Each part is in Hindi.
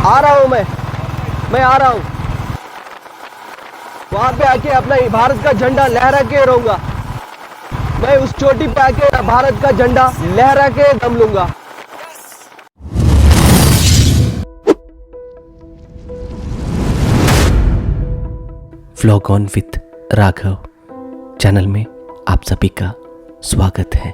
आ रहा हूँ मैं आ रहा हूँ। वहां पे आके अपना भारत का झंडा लहरा के रहूंगा। मैं उस चोटी पे आके भारत का झंडा लहरा के दम लूंगा। Vlog on with Raghav channel में आप सभी का स्वागत है।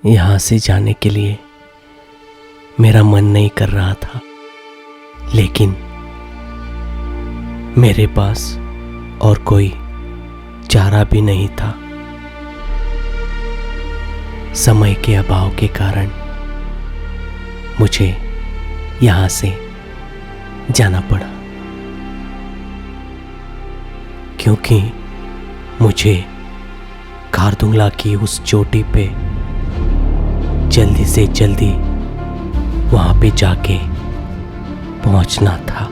यहाँ से जाने के लिए मेरा मन नहीं कर रहा था, लेकिन मेरे पास और कोई चारा भी नहीं था। समय के अभाव के कारण मुझे यहाँ से जाना पड़ा, क्योंकि मुझे खारदुंगला की उस चोटी पे जल्दी से जल्दी वहां पे जाके पहुंचना था।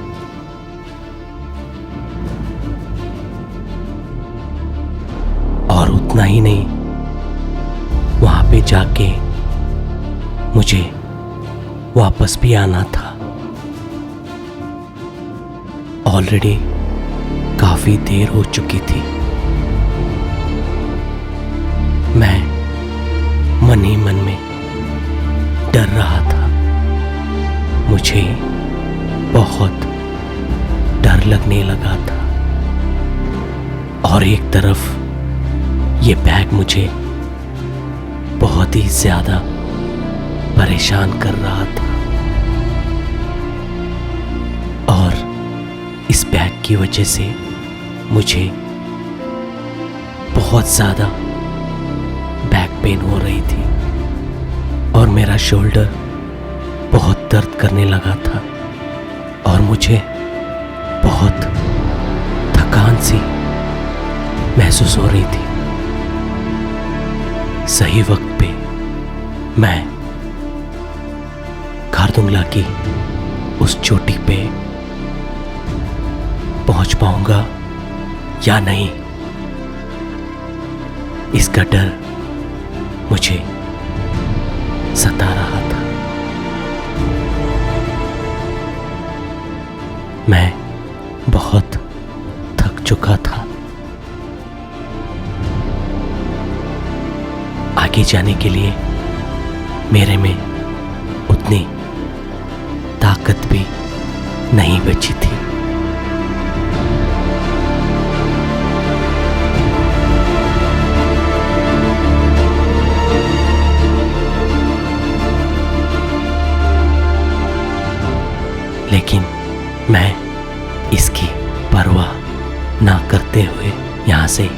और उतना ही नहीं, वहां पे जाके मुझे वापस भी आना था। ऑलरेडी काफी देर हो चुकी थी। मैं मन ही मन में डर रहा था। मुझे बहुत डर लगने लगा था, और एक तरफ ये बैग मुझे बहुत ही ज्यादा परेशान कर रहा था। और इस बैग की वजह से मुझे बहुत ज्यादा बैक पेन हो रही थी, और मेरा शोल्डर बहुत दर्द करने लगा था, और मुझे बहुत थकान सी महसूस हो रही थी। सही वक्त पे मैं खारदुंगला की उस चोटी पे पहुंच पाऊंगा या नहीं, इसका डर मुझे सता रहा था। मैं बहुत थक चुका था। आगे जाने के लिए मेरे में उतनी ताकत भी नहीं बची थी। लेकिन मैं इसकी परवाह ना करते हुए यहाँ से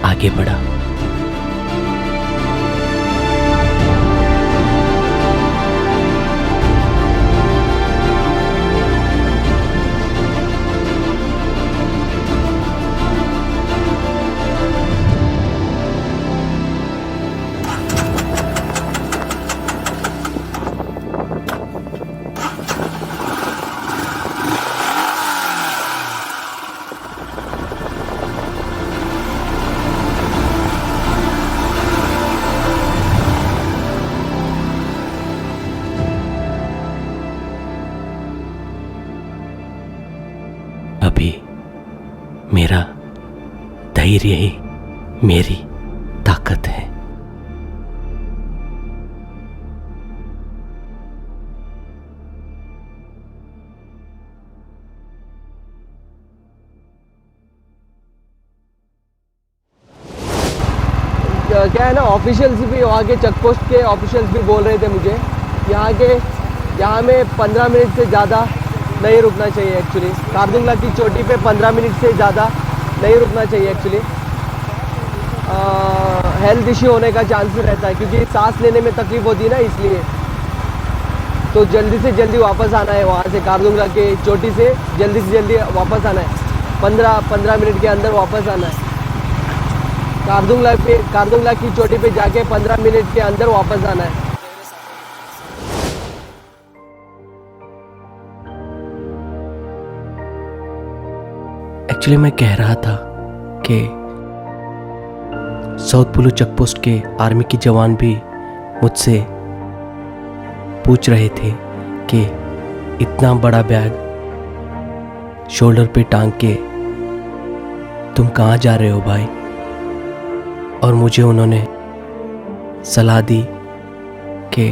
आगे बढ़ा। अभी मेरा धैर्य ही मेरी ताकत है। क्या है ना, ऑफिशियल्स भी वहाँ के चेक पोस्ट के ऑफिशियल्स भी बोल रहे थे मुझे यहाँ में 15 मिनट से ज़्यादा नहीं रुकना चाहिए। एक्चुअली खारदुंगला की चोटी पे 15 मिनट से ज़्यादा नहीं रुकना चाहिए। एक्चुअली हेल्थ इश्यू होने का चांस रहता है, क्योंकि सांस लेने में तकलीफ होती है ना, इसलिए। तो जल्दी से जल्दी वापस आना है वहाँ से, खारदुंगला के चोटी से जल्दी वापस आना है। 15 मिनट के अंदर वापस आना है। कारदुंगला की चोटी पे जाके 15 मिनट के अंदर वापस आना है। एक्चुअली मैं कह रहा था कि साउथ पुलू चेक पोस्ट के आर्मी के जवान भी मुझसे पूछ रहे थे कि इतना बड़ा बैग शोल्डर पे टांग के तुम कहाँ जा रहे हो भाई। और मुझे उन्होंने सलाह दी कि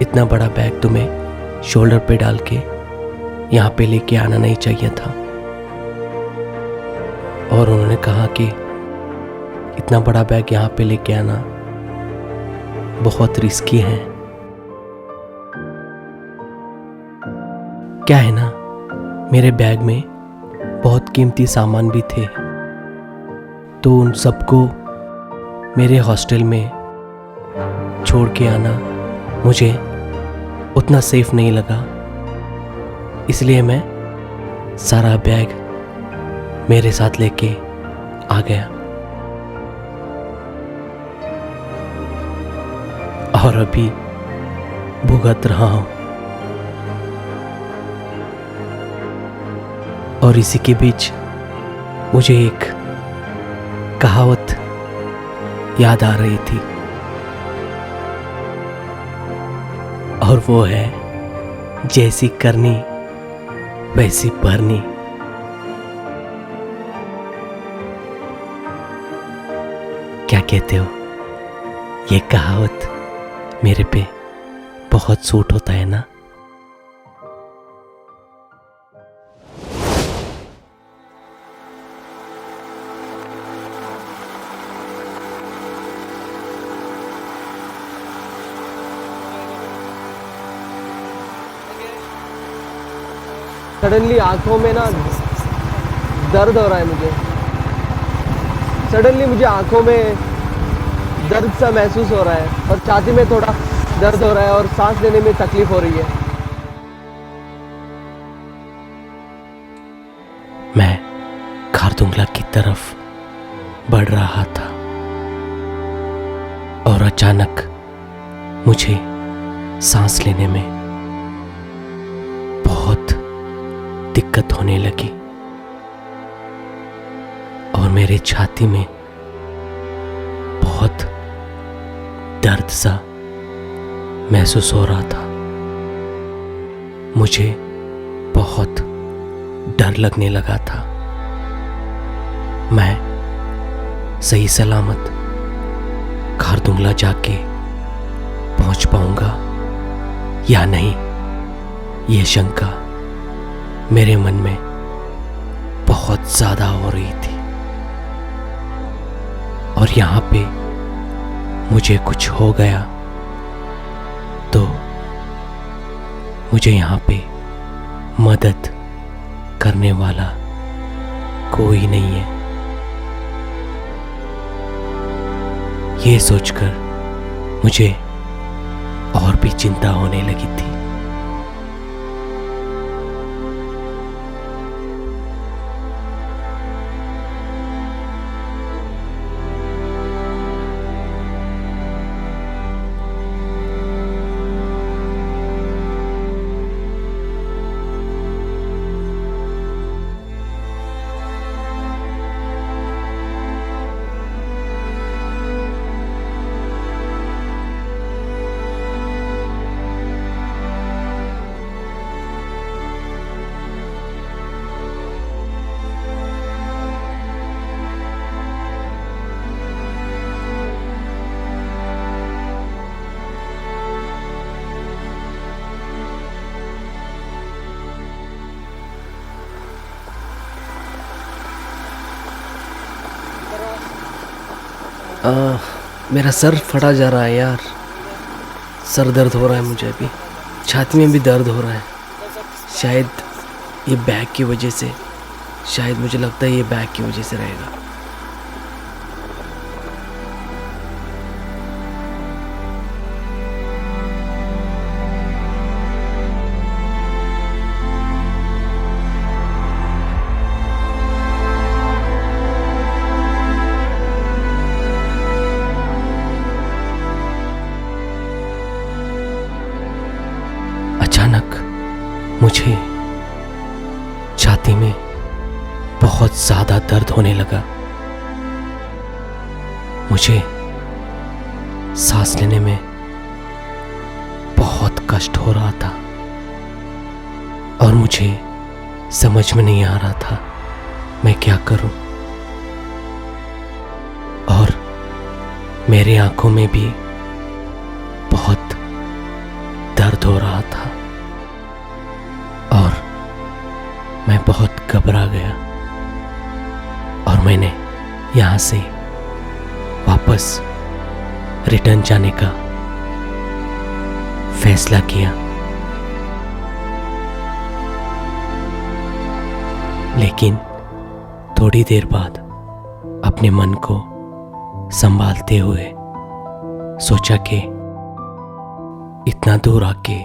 इतना बड़ा बैग तुम्हें शोल्डर पे डाल के यहाँ पे लेके आना नहीं चाहिए था। और उन्होंने कहा कि इतना बड़ा बैग यहाँ पे लेके आना बहुत रिस्की है। क्या है ना, मेरे बैग में बहुत कीमती सामान भी थे, तो उन सबको मेरे हॉस्टल में छोड़ के आना मुझे उतना सेफ नहीं लगा। इसलिए मैं सारा बैग मेरे साथ लेके आ गया। और अभी भुगत रहा हूं। और इसी के बीच मुझे एक कहावत याद आ रही थी, और वो है जैसी करनी वैसी भरनी। क्या कहते हो? ये कहावत मेरे पे बहुत सूट होता है ना। सडनली आंखों में ना दर्द हो रहा है मुझे। सडनली मुझे आंखों में दर्द सा महसूस हो रहा है और छाती में थोड़ा दर्द हो रहा है और सांस लेने में तकलीफ हो रही है। मैं खारदुंगला की तरफ बढ़ रहा था और अचानक मुझे सांस लेने में बहुत दिक्कत होने लगी और मेरे छाती में बहुत दर्द सा महसूस हो रहा था। मुझे बहुत डर लगने लगा था। मैं सही सलामत खारदुंगला जाके पहुंच पाऊंगा या नहीं, ये शंका मेरे मन में बहुत ज्यादा हो रही थी। और यहाँ पे मुझे कुछ हो गया तो मुझे यहाँ पे मदद करने वाला कोई नहीं है। ये सोचकर मुझे और भी चिंता होने लगी थी। मेरा सर फटा जा रहा है यार। सर दर्द हो रहा है मुझे अभी। छाती में भी दर्द हो रहा है। शायद ये बैग की वजह से, शायद मुझे लगता है ये बैग की वजह से रहेगा। दर्द होने लगा। मुझे सांस लेने में बहुत कष्ट हो रहा था और मुझे समझ में नहीं आ रहा था मैं क्या करूं। और मेरी आंखों में भी बहुत दर्द हो रहा था और मैं बहुत घबरा गया और मैंने यहाँ से वापस रिटर्न जाने का फैसला किया। लेकिन थोड़ी देर बाद अपने मन को संभालते हुए सोचा कि इतना दूर आके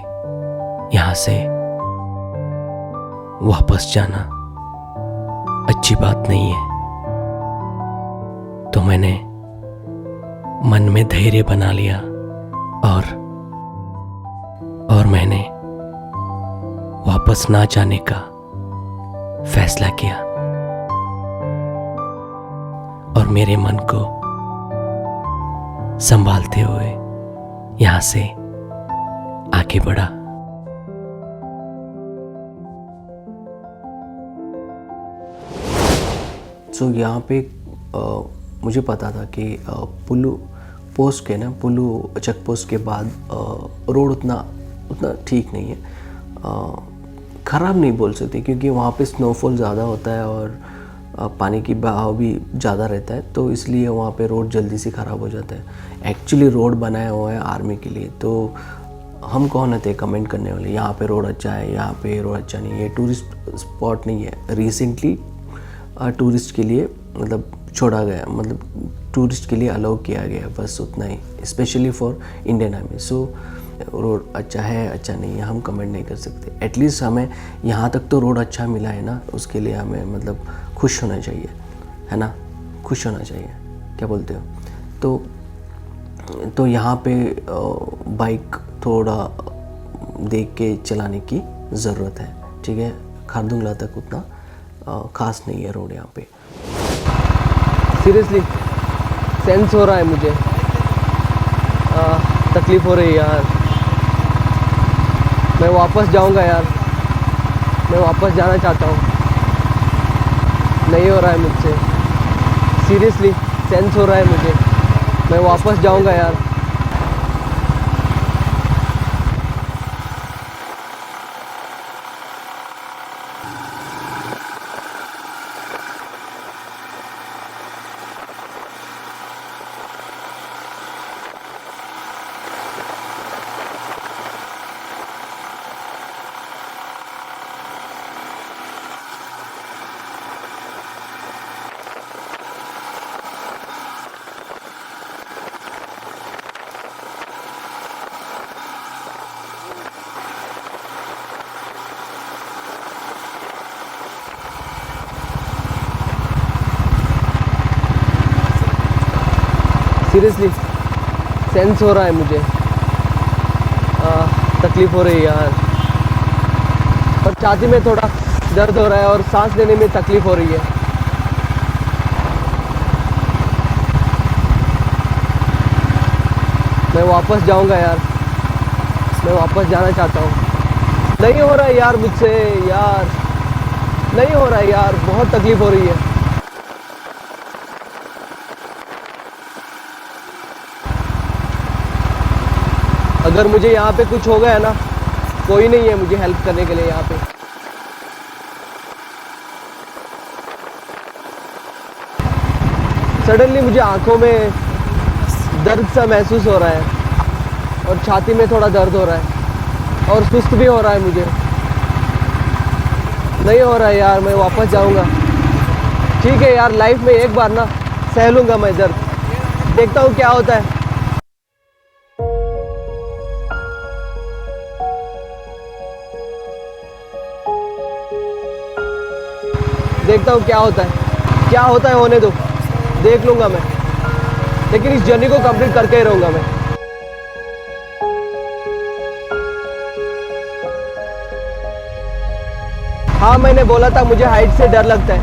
यहाँ से वापस जाना अच्छी बात नहीं है। तो मैंने मन में धैर्य बना लिया और मैंने वापस ना जाने का फैसला किया और मेरे मन को संभालते हुए यहां से आगे बढ़ा। सो यहाँ पे मुझे पता था कि पुलू पोस्ट के ना पुलू चेक पोस्ट के बाद रोड उतना ठीक नहीं है, ख़राब नहीं बोल सकते क्योंकि वहाँ पे स्नोफॉल ज़्यादा होता है और पानी की बहाव भी ज़्यादा रहता है, तो इसलिए वहाँ पे रोड जल्दी से ख़राब हो जाता है। एक्चुअली रोड बनाया हुआ है आर्मी के लिए, तो हम कौन थे कमेंट करने वाले यहाँ पे रोड अच्छा है, यहाँ पे रोड अच्छा नहीं है। टूरिस्ट स्पॉट नहीं है, रिसेंटली टूरिस्ट के लिए मतलब छोड़ा गया, मतलब टूरिस्ट के लिए अलाउ किया गया, बस उतना ही, specially for Indian Army. So road अच्छा है अच्छा नहीं है हम कमेंट नहीं कर सकते। एटलीस्ट हमें यहाँ तक तो रोड अच्छा मिला है ना, उसके लिए हमें मतलब खुश होना चाहिए, है ना, खुश होना चाहिए। क्या बोलते हो? तो यहाँ पे बाइक थोड़ा देख के चलाने की ज़रूरत है, ठीक है। खारदुंगला तक उतना खास नहीं है रोड यहाँ पे। सीरियसली सेंस हो रहा है मुझे, तकलीफ़ हो रही है यार। मैं वापस जाऊंगा यार, मैं वापस जाना चाहता हूँ, नहीं हो रहा है मुझसे। सीरियसली सेंस हो रहा है मुझे, मैं वापस जाऊंगा यार। सीरियसली सेंस हो रहा है मुझे, तकलीफ़ हो रही है यार, और छाती में थोड़ा दर्द हो रहा है और सांस लेने में तकलीफ़ हो रही है। मैं वापस जाऊंगा यार, मैं वापस जाना चाहता हूँ। नहीं हो रहा है यार मुझसे, यार नहीं हो रहा है यार, बहुत तकलीफ़ हो रही है। अगर मुझे यहाँ पे कुछ हो गया ना, कोई नहीं है मुझे हेल्प करने के लिए यहाँ पे। सडनली मुझे आंखों में दर्द सा महसूस हो रहा है और छाती में थोड़ा दर्द हो रहा है और सुस्त भी हो रहा है मुझे। नहीं हो रहा है यार, मैं वापस जाऊँगा। ठीक है यार, लाइफ में एक बार ना सह लूँगा मैं दर्द, देखता हूँ क्या होता है। देखता हूँ क्या होता है होने दो, देख लूँगा मैं, लेकिन इस जर्नी को कंप्लीट करके ही रहूँगा मैं। हाँ, मैंने बोला था मुझे हाइट से डर लगता है।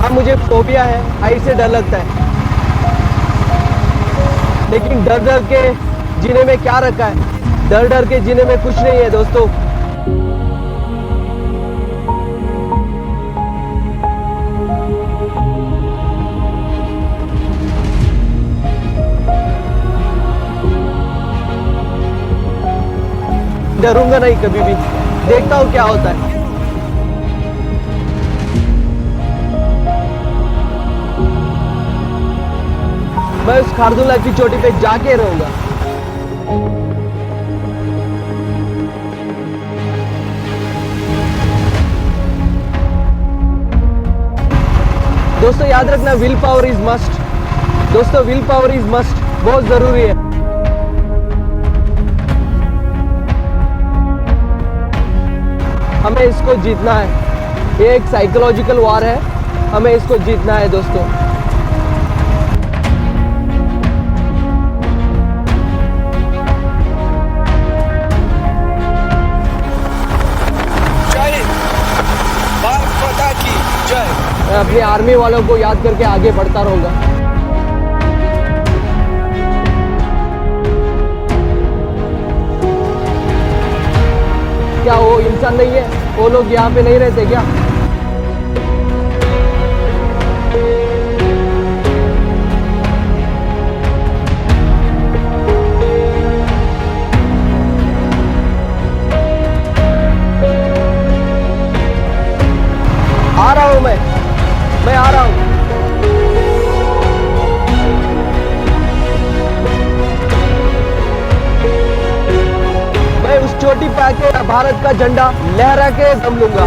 हाँ मुझे फोबिया है, हाइट से डर लगता है, लेकिन डर डर के जीने में क्या रखा है, डर डर के जीने में कुछ नहीं है दोस्तों। डरूंगा नहीं कभी भी, देखता हूँ क्या होता है। मैं उस खारदुंगला की चोटी पे जाके रहूंगा। दोस्तों याद रखना, विल पावर इज मस्ट। दोस्तों विल पावर इज मस्ट, बहुत जरूरी है। हमें इसको जीतना है, ये एक साइकोलॉजिकल वॉर है, हमें इसको जीतना है दोस्तों। मैं अपनी आर्मी वालों को याद करके आगे बढ़ता रहूंगा। क्या वो इंसान नहीं है? वो लोग यहाँ पे नहीं रहते क्या? आ रहा हूं मैं आ रहा हूं। मैं उस चोटी पे आके भारत का झंडा लहरा के दम लूंगा।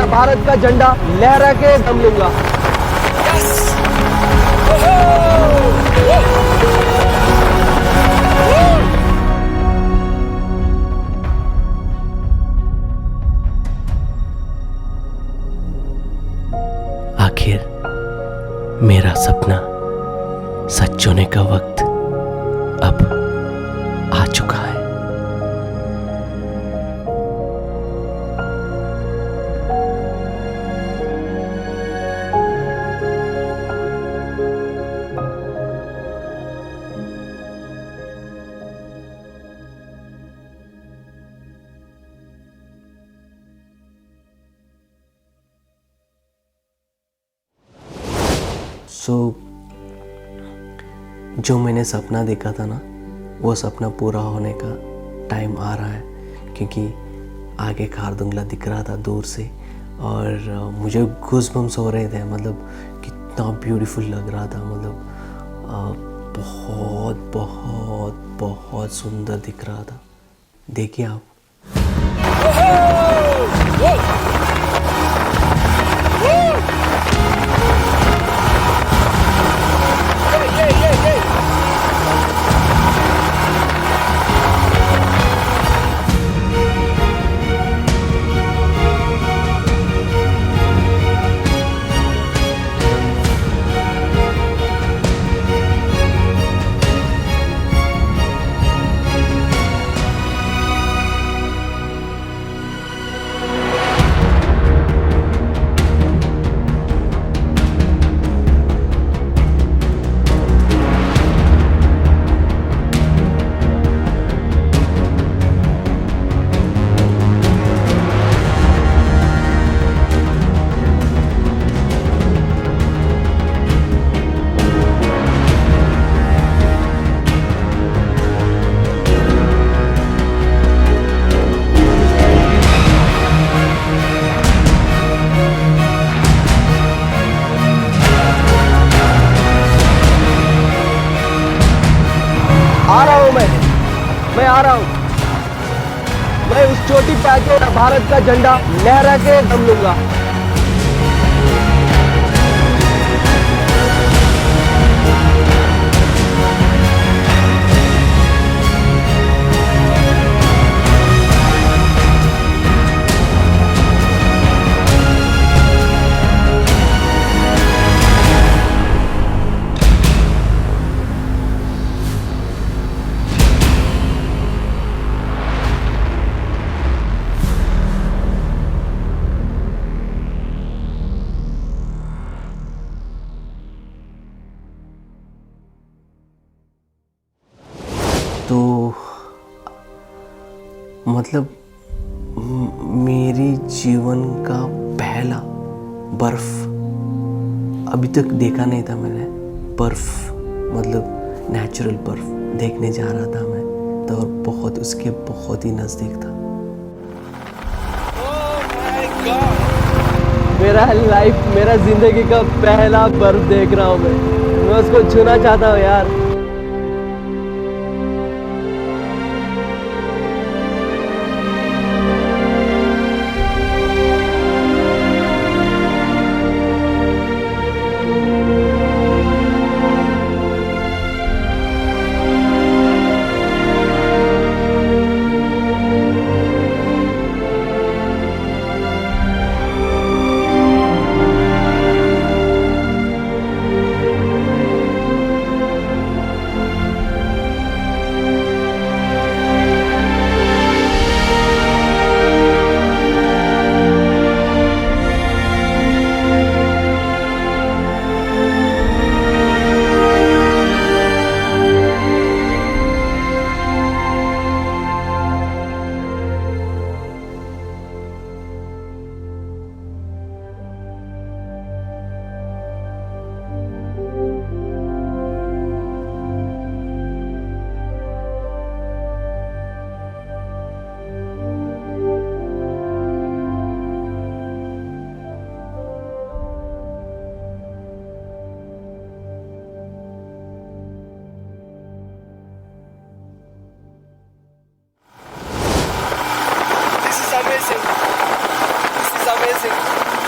भारत का झंडा लहरा के दम लूंगा। आखिर मेरा सपना सच होने का वक्त अब आ चुका है। जो मैंने सपना देखा था ना, वो सपना पूरा होने का टाइम आ रहा है, क्योंकि आगे खारदुंगला दिख रहा था दूर से और मुझे गूज़बम्स हो रहे थे। मतलब कितना ब्यूटीफुल लग रहा था, मतलब बहुत बहुत बहुत सुंदर दिख रहा था। देखिए आप। मैं आ रहा हूं। मैं उस चोटी पे आके भारत का झंडा लहरा के दम लूंगा। मतलब मेरी जीवन का पहला बर्फ़ अभी तक देखा नहीं था मैंने। बर्फ़ मतलब नेचुरल बर्फ़ देखने जा रहा था मैं तो, और बहुत उसके बहुत ही नज़दीक था। मेरा ज़िंदगी का पहला बर्फ़ देख रहा हूँ मैं उसको छूना चाहता हूँ यार।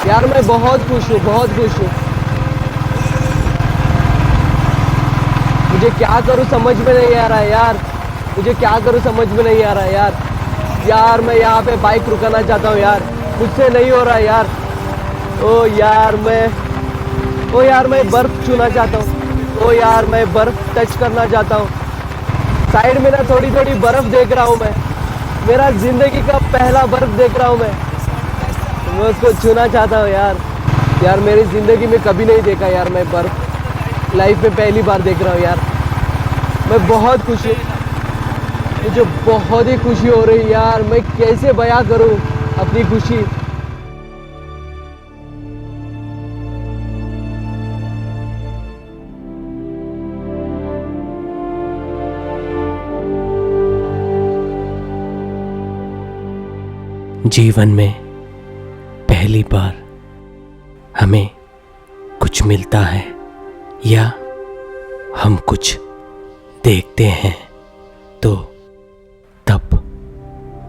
यार मैं बहुत खुश हूँ, बहुत खुश हूँ। मुझे क्या करूँ समझ में नहीं आ रहा है यार, मुझे क्या करूँ समझ में नहीं आ रहा है यार। यार मैं यहाँ पे बाइक रुकाना चाहता हूँ यार, मुझसे नहीं हो रहा है यार। ओ यार मैं बर्फ़ छूना चाहता हूँ। ओ यार मैं बर्फ़ टच करना चाहता हूँ। साइड में ना थोड़ी थोड़ी बर्फ़ देख रहा हूँ मैं। मेरा ज़िंदगी का पहला बर्फ़ देख रहा हूँ मैं उसको छूना चाहता हूँ यार मेरी ज़िंदगी में कभी नहीं देखा यार मैं बर्फ़, लाइफ में पहली बार देख रहा हूँ यार। मैं बहुत खुश हूँ, मुझे बहुत ही खुशी हो रही है यार। मैं कैसे बयां करूँ अपनी खुशी। जीवन में पहली बार हमें कुछ मिलता है या हम कुछ देखते हैं तो तब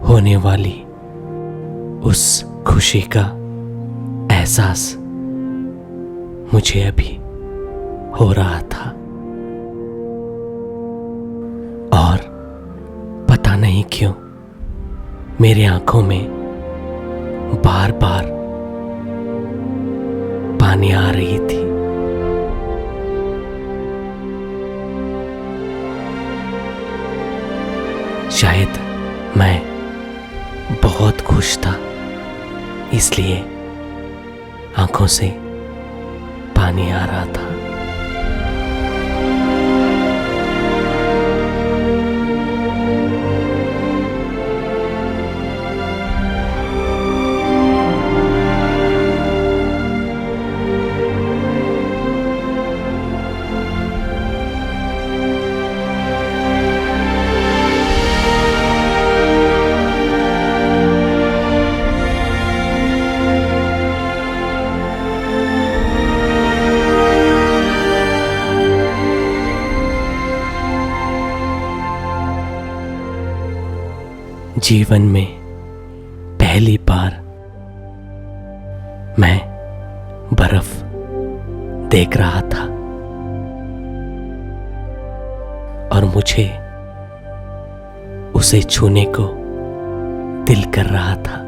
होने वाली उस खुशी का एहसास मुझे अभी हो रहा था। और पता नहीं क्यों मेरे आंखों में बार बार पानी आ रही थी। शायद मैं बहुत खुश था इसलिए आंखों से पानी आ रहा था। जीवन में पहली बार मैं बर्फ देख रहा था और मुझे उसे छूने को दिल कर रहा था।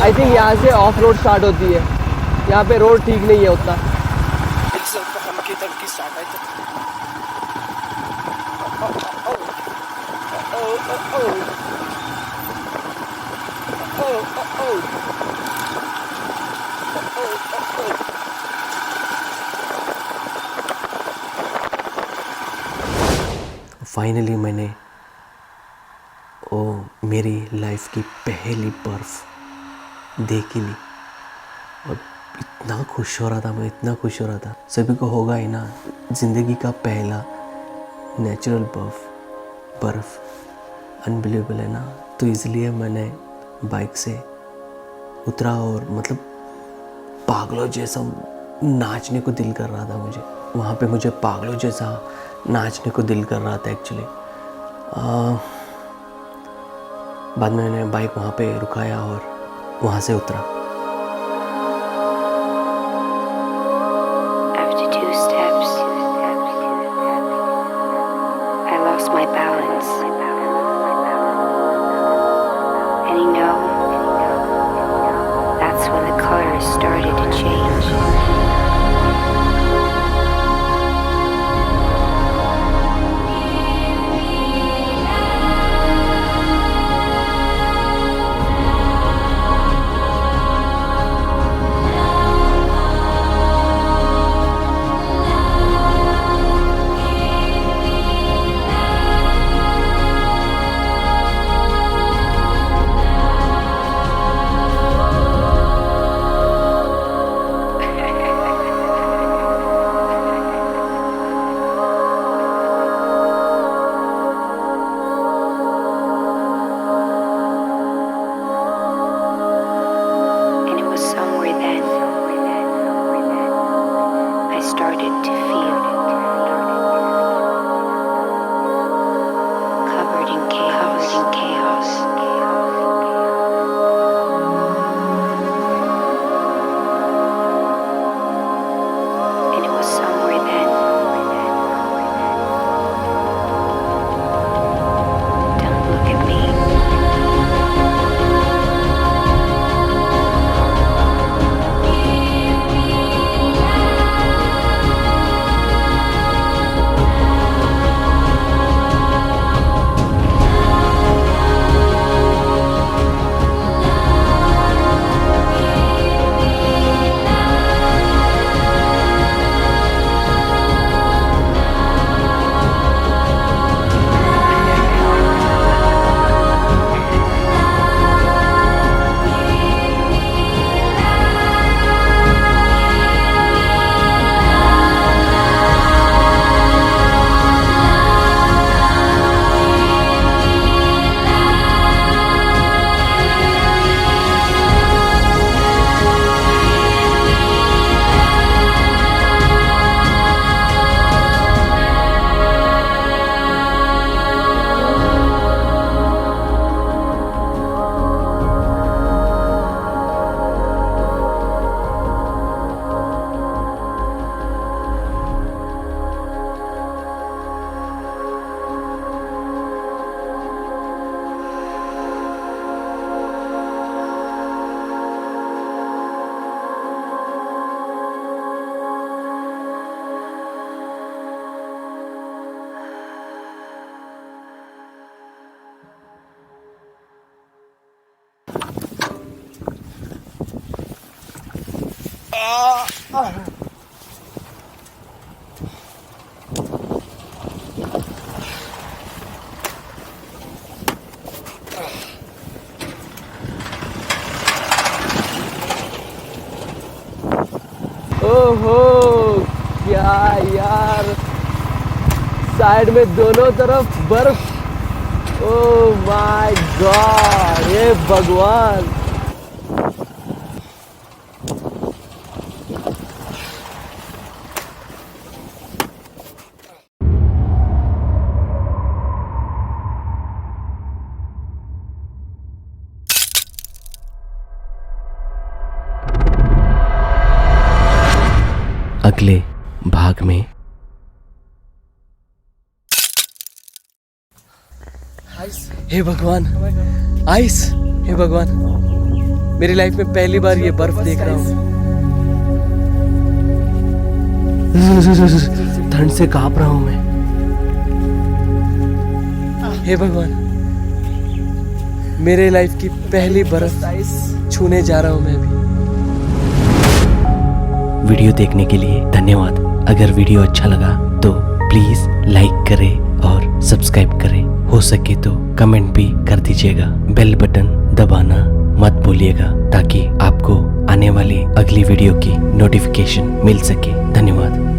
आई थिंक यहाँ से ऑफ रोड स्टार्ट होती है, यहाँ पे रोड ठीक नहीं है उतना। फाइनली मैंने मेरी लाइफ की पहली बर्फ़ देख ही ली और इतना खुश हो रहा था मैं, इतना खुश हो रहा था। सभी को होगा ही ना, ज़िंदगी का पहला नेचुरल बर्फ़ अनबिलीवेबल है ना। तो इसलिए मैंने बाइक से उतरा और मतलब पागलों जैसा नाचने को दिल कर रहा था मुझे। वहाँ पे मुझे पागलों जैसा नाचने को दिल कर रहा था एक्चुअली। बाद में मैंने बाइक वहाँ पे रुकाया और वहाँ से उतरा। After 2 steps, I lost my balance. And you know, that's when the colors started to change. And it was somewhere then I started to feel covered in chaos. And it was somewhere then don't look at me. ओहो क्या यार, साइड में दोनों तरफ बर्फ। ओह माय गॉड, ये भगवान। अगले भाग में हे भगवान, आइस। हे भगवान, मेरी लाइफ में पहली बार ये बर्फ देख रहा हूँ। ठंड से कांप रहा हूं मैं। हे भगवान, मेरे लाइफ की पहली बर्फ छूने जा रहा हूँ मैं अभी। वीडियो देखने के लिए धन्यवाद। अगर वीडियो अच्छा लगा तो प्लीज लाइक करें और सब्सक्राइब करें। हो सके तो कमेंट भी कर दीजिएगा। बेल बटन दबाना मत भूलिएगा ताकि आपको आने वाली अगली वीडियो की नोटिफिकेशन मिल सके। धन्यवाद।